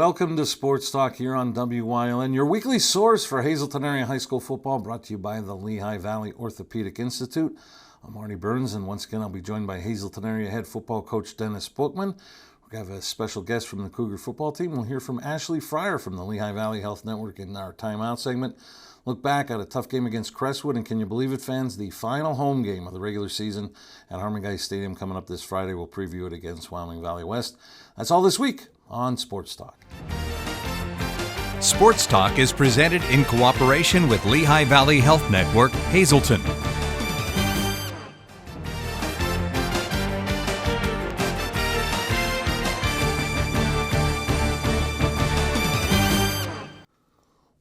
Welcome to Sports Talk here on WYLN, your weekly source for Hazleton Area High School football, brought to you by the Lehigh Valley Orthopedic Institute. I'm Marty Burns, and once again I'll be joined by Hazleton Area head football coach Dennis Buchman. We have a special guest from the Cougar football team. We'll hear from Ashley Fryer from the Lehigh Valley Health Network in our timeout segment. Look back at a tough game against Crestwood, and can you believe it, fans? The final home game of the regular season at Harmon Guy Stadium coming up this Friday. We'll preview it against Wyoming Valley West. That's all this week on Sports Talk. Sports Talk is presented in cooperation with Lehigh Valley Health Network, Hazleton.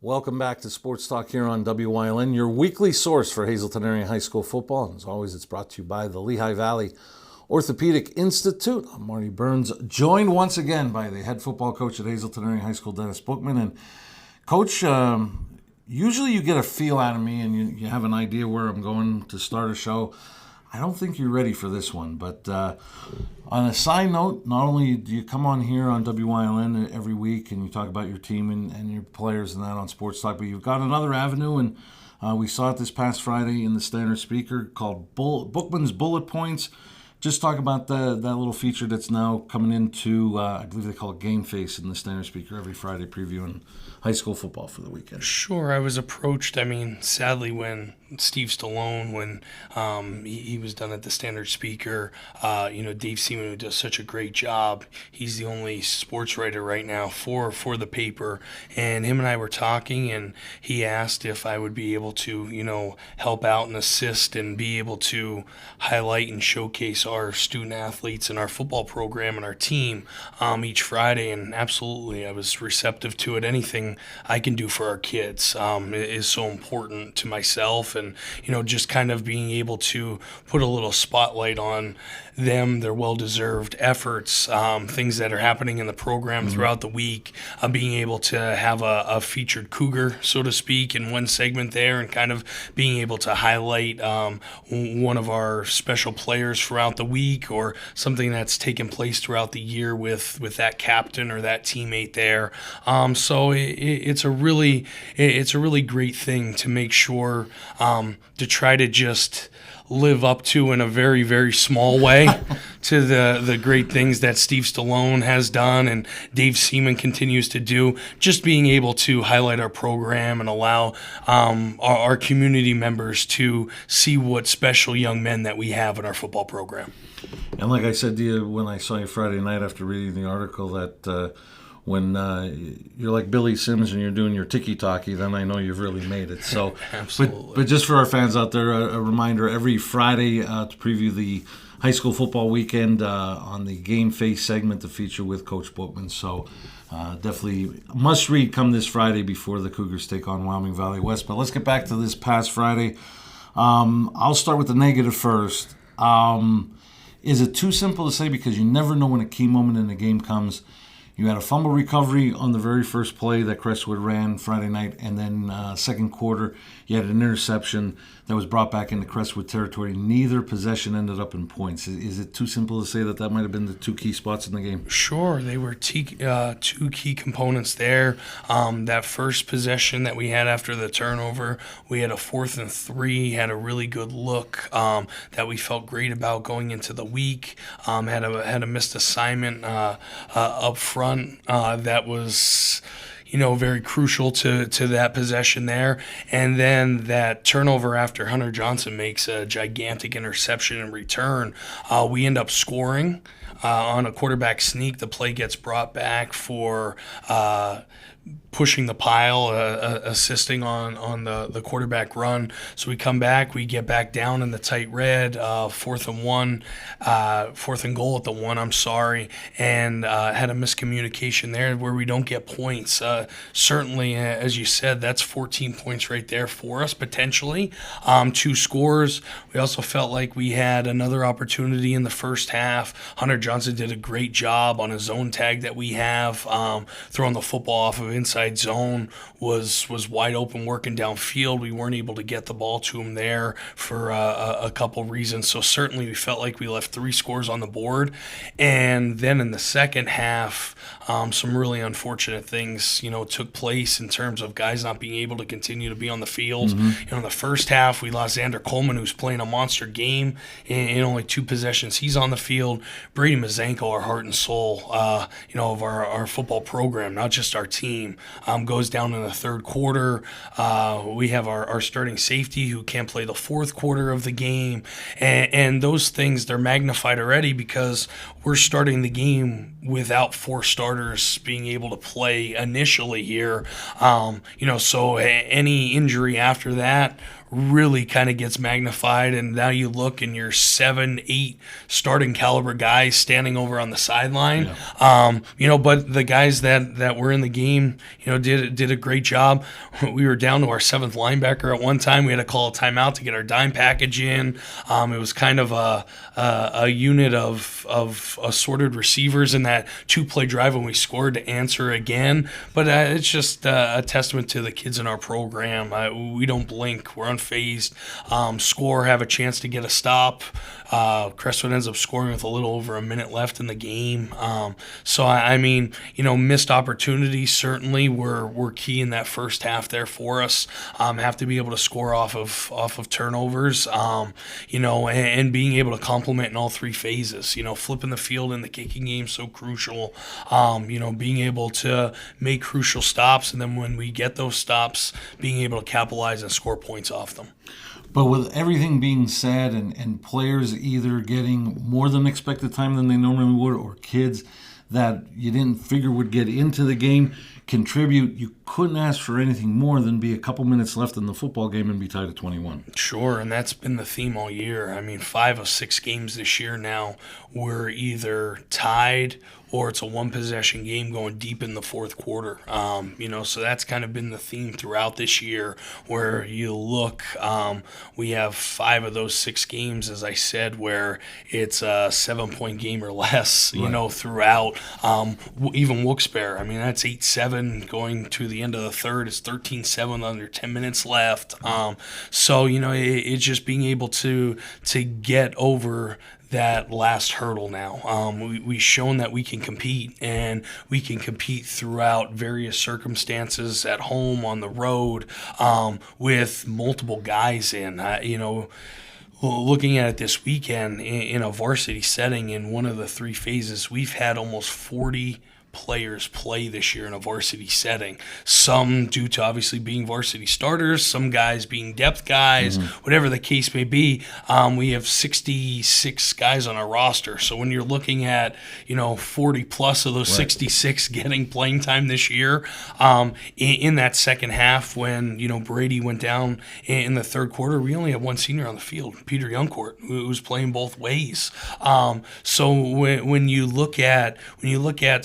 Welcome back to Sports Talk here on WYLN, your weekly source for Hazleton Area High School football. And as always, it's brought to you by the Lehigh Valley Orthopedic Institute. I'm Marty Burns, joined once again by the head football coach at Hazleton Area High School, Dennis Buchman. And Coach, usually you get a feel out of me and you have an idea where I'm going to start a show. I don't think you're ready for this one, but on a side note, not only do you come on here on WYLN every week and you talk about your team and your players and that on Sports Talk, but you've got another avenue, and we saw it this past Friday in the Standard Speaker called Buchman's Bullet Points. Just talk about that little feature that's now coming into, I believe they call it Game Face in the Standard Speaker every Friday, previewing high school football for the weekend. Sure, I was approached, sadly, when Steve Stallone, when he was done at the Standard Speaker, Dave Seaman, who does such a great job. He's the only sports writer right now for the paper, and him and I were talking, and he asked if I would be able to, help out and assist and be able to highlight and showcase our student athletes and our football program and our team each Friday, and absolutely, I was receptive to it. Anything I can do for our kids is so important to myself, and just kind of being able to put a little spotlight on them, their well-deserved efforts, things that are happening in the program throughout the week, being able to have a featured Cougar, so to speak, in one segment there, and kind of being able to highlight one of our special players throughout the week, or something that's taken place throughout the year with that captain or that teammate there. So it's a really great thing to make sure to try to just live up to in a very, very small way to the great things that Steve Stallone has done and Dave Seaman continues to do. Just being able to highlight our program and allow our community members to see what special young men that we have in our football program. And like I said to you when I saw you Friday night after reading the article, that when you're like Billy Sims and you're doing your tiki-taki, then I know you've really made it. So, Absolutely. But just for our fans out there, a reminder, every Friday to preview the high school football weekend on the Game Face segment, the feature with Coach Buchman. So definitely must read come this Friday before the Cougars take on Wyoming Valley West. But let's get back to this past Friday. I'll start with the negative first. Is it too simple to say, because you never know when a key moment in the game comes? You had a fumble recovery on the very first play that Crestwood ran Friday night, and then second quarter, you had an interception that was brought back into Crestwood territory. Neither possession ended up in points. Is it too simple to say that might have been the two key spots in the game? Sure, they were two key components there. That first possession that we had after the turnover, we had a 4th and 3, had a really good look that we felt great about going into the week. Had a missed assignment up front that was very crucial to that possession there. And then that turnover after Hunter Johnson makes a gigantic interception in return, we end up scoring on a quarterback sneak. The play gets brought back for pushing the pile, assisting on the quarterback run. So we come back, we get back down in the tight red, 4th and goal at the 1, and had a miscommunication there where we don't get points. Certainly, as you said, that's 14 points right there for us, potentially. 2 scores. We also felt like we had another opportunity in the first half. Hunter Johnson did a great job on a zone tag that we have, throwing the football off of inside zone was wide open working downfield. We weren't able to get the ball to him there for a couple reasons. So certainly we felt like we left 3 scores on the board. And then in the second half, some really unfortunate things, took place in terms of guys not being able to continue to be on the field. In the first half, we lost Xander Coleman, who's playing a monster game in only 2 possessions. He's on the field. Brady Mazenko, our heart and soul, of our football program, not just our team, goes down in the third quarter. We have our starting safety who can't play the fourth quarter of the game. And those things, they're magnified already because we're starting the game without 4 starters being able to play initially here. So any injury after that really kind of gets magnified, and now you look and you're 7, 8 starting caliber guys standing over on the sideline. But the guys that were in the game, did a great job. We were down to our 7th linebacker at one time. We had to call a timeout to get our dime package in. It was kind of a unit of assorted receivers in that 2-play drive when we scored to answer again. But it's just a testament to the kids in our program. We don't blink. We're unfazed. Score, have a chance to get a stop. Crestwood ends up scoring with a little over a minute left in the game. Missed opportunities certainly were key in that first half there for us. Have to be able to score off of turnovers, and being able to complement in all 3 phases. Flipping the field in the kicking game so crucial. Being able to make crucial stops, and then when we get those stops, being able to capitalize and score points off them. But with everything being said and players either getting more than expected time than they normally would, or kids that you didn't figure would get into the game contribute, you couldn't ask for anything more than be a couple minutes left in the football game and be tied at 21. Sure, and that's been the theme all year. 5 of 6 games this year now we're either tied or it's a 1-possession game going deep in the fourth quarter. So that's kind of been the theme throughout this year, where you look, we have 5 of those 6 games, as I said, where it's a 7-point game or less, throughout. Even Wilkes-Barre, that's 8-7 going to the end of the third. It's 13-7 under 10 minutes left. It's just being able to get over that last hurdle now. We've shown that we can compete, and we can compete throughout various circumstances, at home, on the road, with multiple guys in. Looking at it this weekend in a varsity setting, in one of the 3 phases, we've had almost 40 players play this year in a varsity setting. Some due to obviously being varsity starters, some guys being depth guys, whatever the case may be. We have 66 guys on our roster. So when you're looking at, 40 plus of those 66 getting playing time this year, in that second half when, Brady went down in the third quarter, we only had 1 senior on the field, Peter Youngcourt, who was playing both ways. So when you look at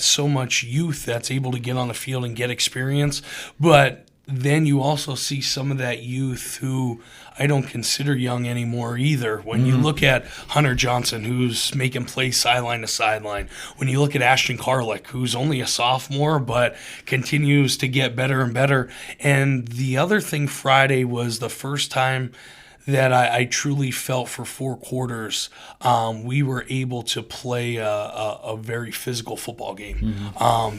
so much youth that's able to get on the field and get experience, but then you also see some of that youth who I don't consider young anymore either. When you look at Hunter Johnson, who's making plays sideline to sideline, when you look at Ashton Carlick, who's only a sophomore but continues to get better and better. And the other thing Friday was the first time that I truly felt for 4 quarters, we were able to play a very physical football game.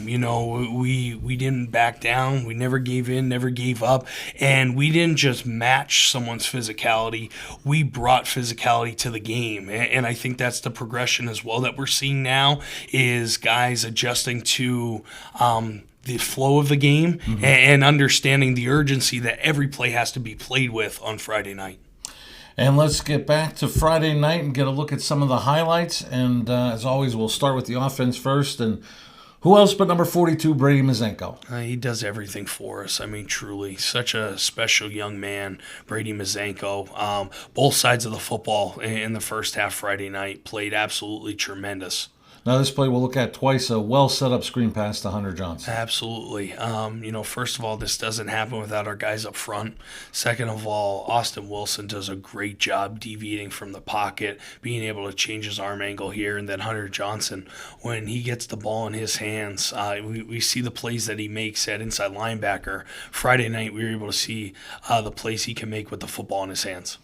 We didn't back down. We never gave in, never gave up. And we didn't just match someone's physicality. We brought physicality to the game. And I think that's the progression as well that we're seeing now, is guys adjusting to the flow of the game and understanding the urgency that every play has to be played with on Friday night. And let's get back to Friday night and get a look at some of the highlights. And as always, we'll start with the offense first. And who else but number 42, Brady Mazenko? He does everything for us. Truly, such a special young man, Brady Mazenko. Both sides of the football in the first half Friday night played absolutely tremendous. Now this play we'll look at twice, a well set up screen pass to Hunter Johnson. Absolutely. First of all, this doesn't happen without our guys up front. Second of all, Austin Wilson does a great job deviating from the pocket, being able to change his arm angle here. And then Hunter Johnson, when he gets the ball in his hands, we see the plays that he makes at inside linebacker. Friday night, we were able to see the plays he can make with the football in his hands.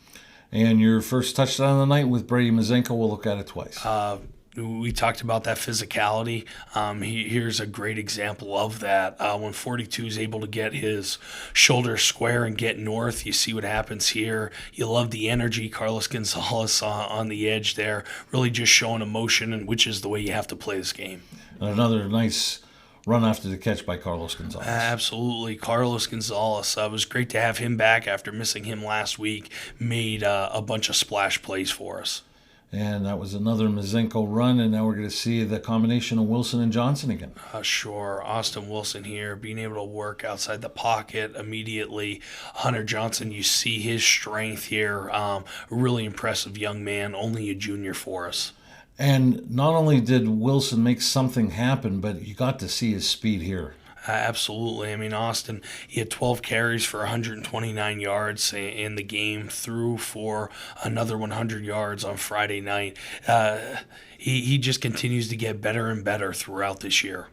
And your first touchdown of the night with Brady Mazenko, we'll look at it twice. We talked about that physicality. Here's a great example of that. When 42 is able to get his shoulders square and get north, you see what happens here. You love the energy. Carlos Gonzalez on the edge there, really just showing emotion, and which is the way you have to play this game. Another nice run after the catch by Carlos Gonzalez. Absolutely. Carlos Gonzalez. It was great to have him back after missing him last week. Made a bunch of splash plays for us. And that was another Mazenko run, and now we're going to see the combination of Wilson and Johnson again. Sure. Austin Wilson here, being able to work outside the pocket immediately. Hunter Johnson, you see his strength here. Really impressive young man, only a junior for us. And not only did Wilson make something happen, but you got to see his speed here. Absolutely. I mean, Austin, he had 12 carries for 129 yards in the game, threw for another 100 yards on Friday night. He just continues to get better and better throughout this year.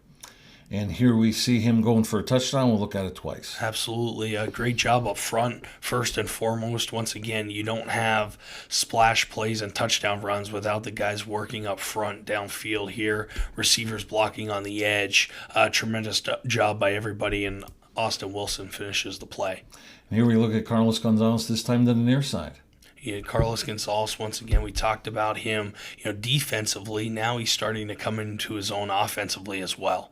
And here we see him going for a touchdown. We'll look at it twice. Absolutely. A great job up front, first and foremost. Once again, you don't have splash plays and touchdown runs without the guys working up front downfield here. Receivers blocking on the edge. Tremendous job by everybody, and Austin Wilson finishes the play. And here we look at Carlos Gonzalez, this time to the near side. Carlos Gonzalez, once again, we talked about him defensively. Now he's starting to come into his own offensively as well.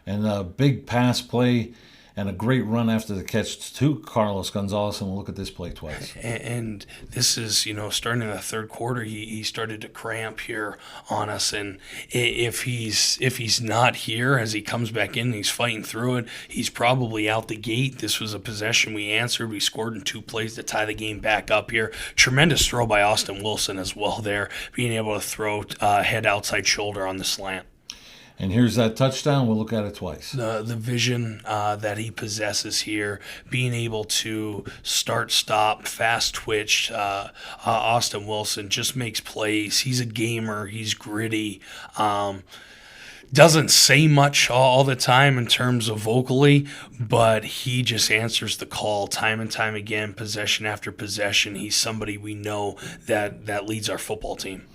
And a big pass play and a great run after the catch to Carlos Gonzalez, and we'll look at this play twice. And this is, starting in the third quarter, he started to cramp here on us. And if he's not here as he comes back in and he's fighting through it, he's probably out the gate. This was a possession we answered. We scored in 2 plays to tie the game back up here. Tremendous throw by Austin Wilson as well there, being able to throw head outside shoulder on the slant. And here's that touchdown. We'll look at it twice. The vision that he possesses here, being able to start, stop, fast twitch. Austin Wilson just makes plays. He's a gamer. He's gritty. Doesn't say much all the time in terms of vocally, but he just answers the call time and time again, possession after possession. He's somebody we know that leads our football team.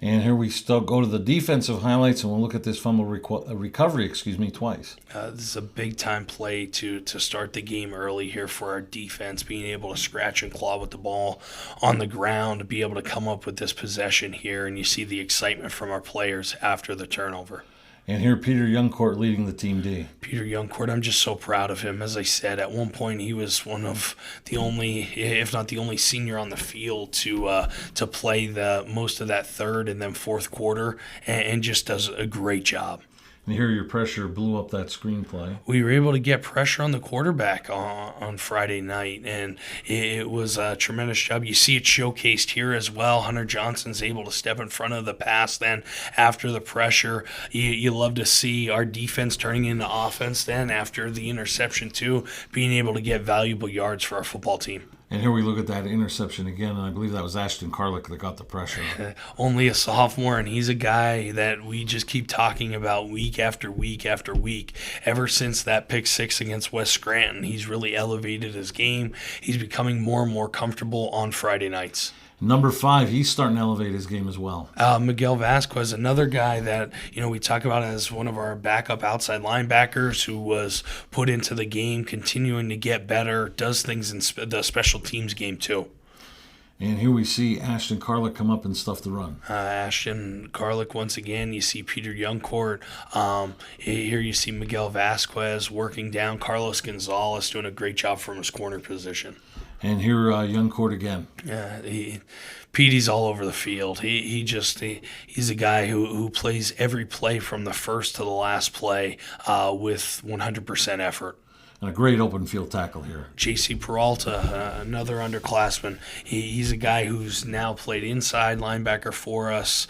And here we still go to the defensive highlights, and we'll look at this fumble recovery, twice. This is a big-time play to start the game early here for our defense, being able to scratch and claw with the ball on the ground, to be able to come up with this possession here, and you see the excitement from our players after the turnover. And here, Peter Youngcourt leading the Team D. Peter Youngcourt, I'm just so proud of him. As I said, at one point he was one of the only, if not the only senior on the field to play the most of that third and then fourth quarter, and just does a great job. And here your pressure blew up that screenplay. We were able to get pressure on the quarterback on Friday night, and it was a tremendous job. You see it showcased here as well. Hunter Johnson's able to step in front of the pass then after the pressure. You love to see our defense turning into offense then after the interception too, being able to get valuable yards for our football team. And here we look at that interception again, and I believe that was Ashton Carlick that got the pressure. Only a sophomore, and he's a guy that we just keep talking about week after week after week. Ever since that pick 6 against West Scranton, he's really elevated his game. He's becoming more and more comfortable on Friday nights. Number 5, he's starting to elevate his game as well. Miguel Vasquez, another guy that we talk about as one of our backup outside linebackers who was put into the game, continuing to get better, does things in the special teams game too. And here we see Ashton Carlick come up and stuff the run. Ashton Carlick once again. You see Peter Youngcourt. Here you see Miguel Vasquez working down Carlos Gonzalez, doing a great job from his corner position. And here, Youngcourt again. Petey's all over the field. He's a guy who plays every play from the first to the last play with 100% effort. and a great open field tackle here. J.C. Peralta, another underclassman. He's a guy who's now played inside linebacker for us.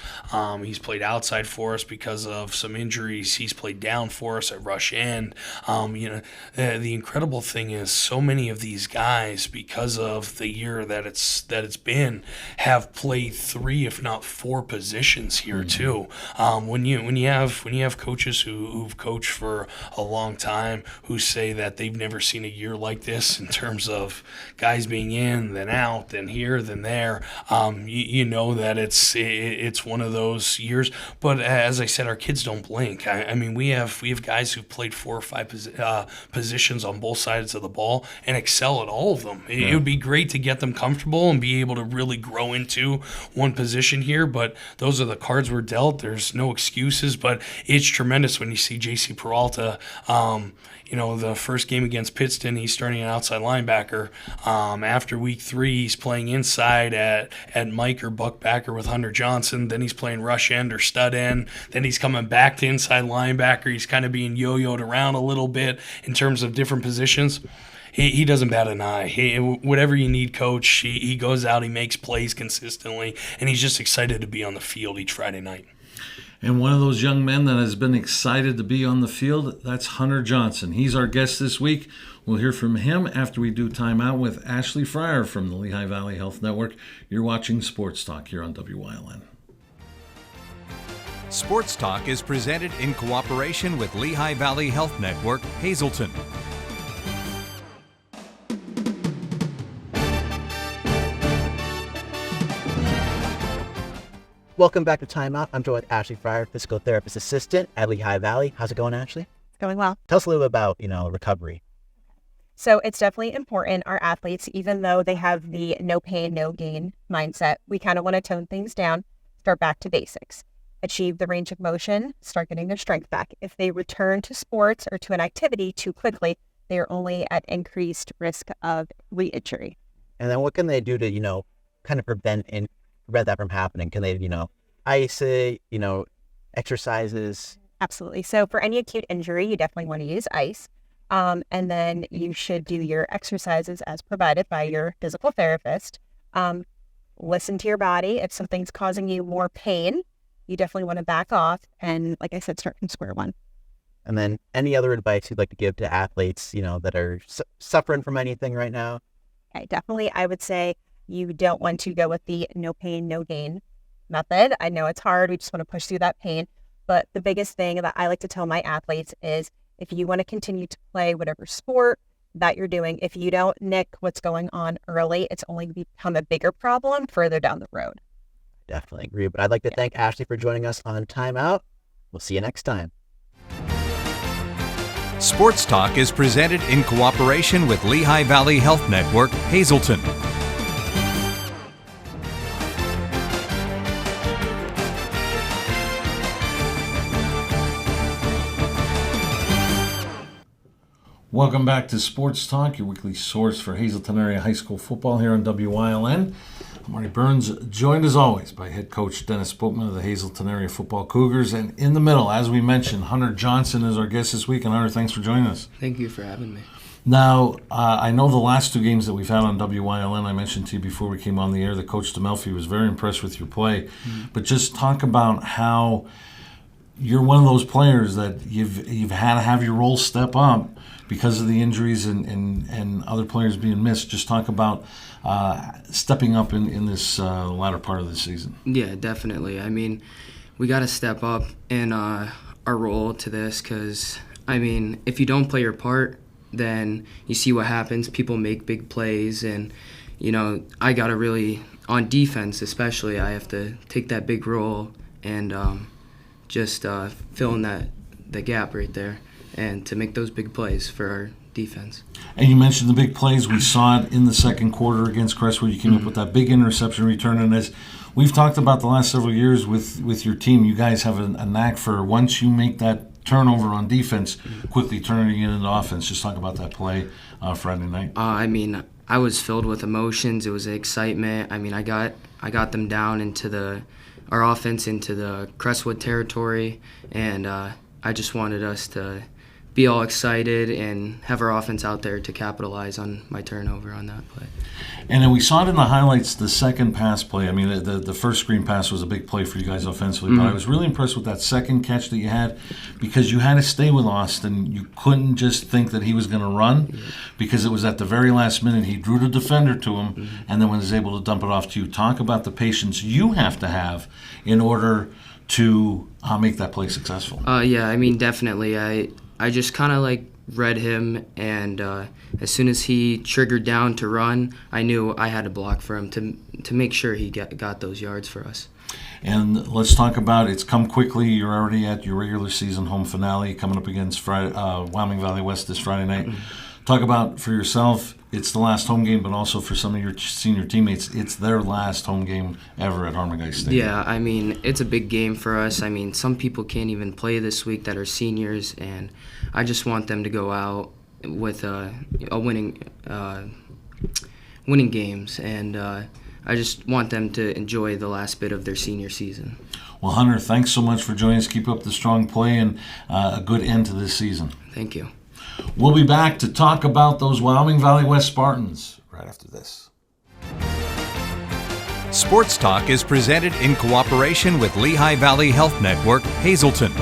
He's played outside for us because of some injuries. He's played down for us at rush end. The incredible thing is so many of these guys, because of the year that it's been, have played 3, if not 4 positions here too. When you have coaches who've coached for a long time who say that they've never seen a year like this in terms of guys being in, then out, then here, then there, you know that it's one of those years. But as I said, our kids don't blink. I mean, we have guys who've played 4 or 5 positions on both sides of the ball and excel at all of them. It would be great to get them comfortable and be able to really grow into one position here, but those are the cards we're dealt. There's no excuses, but it's tremendous when you see J.C. Peralta. The first game against Pittston, he's starting an outside linebacker. After week 3, he's playing inside at Mike or Buck backer with Hunter Johnson. Then he's playing rush end or stud end. Then he's coming back to inside linebacker. He's kind of being yo-yoed around a little bit in terms of different positions. He doesn't bat an eye. Whatever you need, coach, he goes out, he makes plays consistently, and he's just excited to be on the field each Friday night. And one of those young men that has been excited to be on the field, that's Hunter Johnson. He's our guest this week. We'll hear from him after we do Time Out with Ashley Fryer from the Lehigh Valley Health Network. You're watching Sports Talk here on WYLN. Sports Talk is presented in cooperation with Lehigh Valley Health Network, Hazleton. Welcome back to Time Out. I'm joined with Ashley Fryer, physical therapist assistant at Lehigh Valley. How's it going, Ashley? It's going well. Tell us a little bit about, recovery. So it's definitely important. Our athletes, even though they have the no pain, no gain mindset, we kind of want to tone things down, start back to basics, achieve the range of motion, start getting their strength back. If they return to sports or to an activity too quickly, they are only at increased risk of re-injury. And then what can they do to, kind of prevent that from happening? Can they, ice it, exercises? Absolutely. So for any acute injury, you definitely want to use ice. And then you should do your exercises as provided by your physical therapist. Listen to your body. If something's causing you more pain, you definitely want to back off. And like I said, start from square one. And then any other advice you'd like to give to athletes, that are suffering from anything right now? Okay, definitely. I would say you don't want to go with the no pain, no gain method. I know it's hard. We just want to push through that pain. But the biggest thing that I like to tell my athletes is if you want to continue to play whatever sport that you're doing, if you don't nick what's going on early, it's only become a bigger problem further down the road. Definitely agree. But I'd like to thank Ashley for joining us on Time Out. We'll see you next time. Sports Talk is presented in cooperation with Lehigh Valley Health Network, Hazleton. Welcome back to Sports Talk, your weekly source for Hazleton area high school football here on WYLN. I'm Marty Burns, joined as always by head coach Dennis Buchman of the Hazleton area football Cougars. And in the middle, as we mentioned, Hunter Johnson is our guest this week. And Hunter, thanks for joining us. Thank you for having me. Now, I know the last 2 games that we've had on WYLN, I mentioned to you before we came on the air that Coach DeMelfi was very impressed with your play. Mm-hmm. But just talk about how you're one of those players that you've had to have your role step up because of the injuries and other players being missed. Just talk about stepping up in this latter part of the season. Yeah, definitely. I mean, we got to step up in our role to this because, if you don't play your part, then you see what happens. People make big plays, and, I got to really, on defense especially, I have to take that big role and just fill in the gap right there and to make those big plays for our defense. And you mentioned the big plays. We saw it in the second quarter against Crestwood. You came up with that big interception return. And as we've talked about the last several years with your team, you guys have a knack for once you make that turnover on defense, quickly turning it into offense. Just talk about that play Friday night. I was filled with emotions. It was excitement. I got them down into our offense into the Crestwood territory, and I just wanted us to be all excited and have our offense out there to capitalize on my turnover on that play. And then we saw it in the highlights, the second pass play. I mean, the first screen pass was a big play for you guys offensively, but I was really impressed with that second catch that you had, because you had to stay with Austin. You couldn't just think that he was going to run, because it was at the very last minute. He drew the defender to him, and then was able to dump it off to you. Talk about the patience you have to have in order to make that play successful. Yeah, I mean, definitely. I just kind of like read him, and as soon as he triggered down to run, I knew I had to block for him to make sure he got those yards for us. And let's talk about, it's come quickly. You're already at your regular season home finale coming up against Wyoming Valley West this Friday night. Talk about, for yourself, it's the last home game, but also for some of your senior teammates, it's their last home game ever at Harmon Stadium. Yeah, I mean, it's a big game for us. I mean, some people can't even play this week that are seniors, and I just want them to go out with a winning games, and I just want them to enjoy the last bit of their senior season. Well, Hunter, thanks so much for joining us. Keep up the strong play and a good end to this season. Thank you. We'll be back to talk about those Wyoming Valley West Spartans right after this. Sports Talk is presented in cooperation with Lehigh Valley Health Network, Hazleton.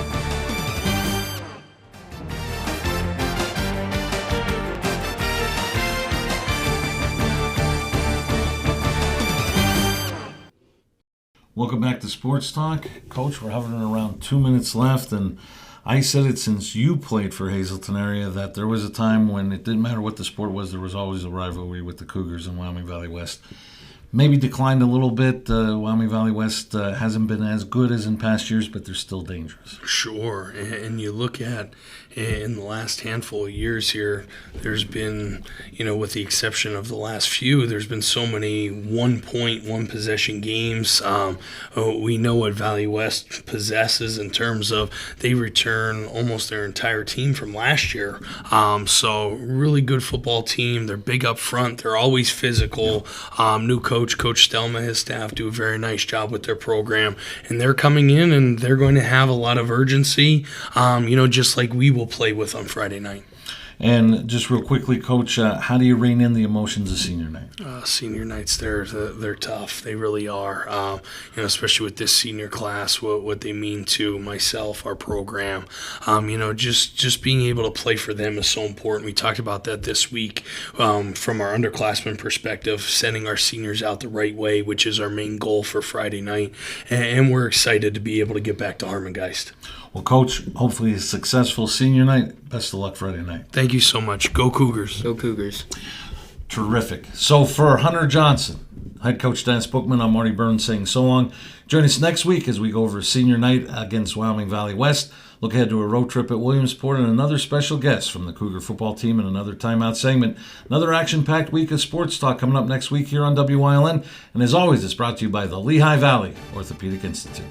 Welcome back to Sports Talk. Coach, we're hovering around 2 minutes left, and I said it since you played for Hazleton area that there was a time when it didn't matter what the sport was, there was always a rivalry with the Cougars and Wyoming Valley West. Maybe declined a little bit. Wyoming Valley West hasn't been as good as in past years, but they're still dangerous. Sure, and you look at in the last handful of years here, there's been, with the exception of the last few, there's been so many 1 point, 1 possession games. We know what Valley West possesses in terms of they return almost their entire team from last year. So really good football team. They're big up front. They're always physical. New coach, Coach Stelma, his staff do a very nice job with their program, and they're coming in and they're going to have a lot of urgency, just like we will play with on Friday night. And just real quickly, Coach, how do you rein in the emotions of senior night? Senior nights, they're tough. They really are. Especially with this senior class, what they mean to myself, our program. Just being able to play for them is so important. We talked about that this week from our underclassmen perspective, sending our seniors out the right way, which is our main goal for Friday night. And we're excited to be able to get back to Harmongeist. Well, Coach, hopefully a successful senior night. Best of luck Friday night. Thank you so much. Go Cougars. Go Cougars. Terrific. So for Hunter Johnson, head coach Dennis Buchman, I'm Marty Burns saying so long. Join us next week as we go over senior night against Wyoming Valley West. Look ahead to a road trip at Williamsport and another special guest from the Cougar football team and another timeout segment. Another action-packed week of sports talk coming up next week here on WYLN. And as always, it's brought to you by the Lehigh Valley Orthopedic Institute.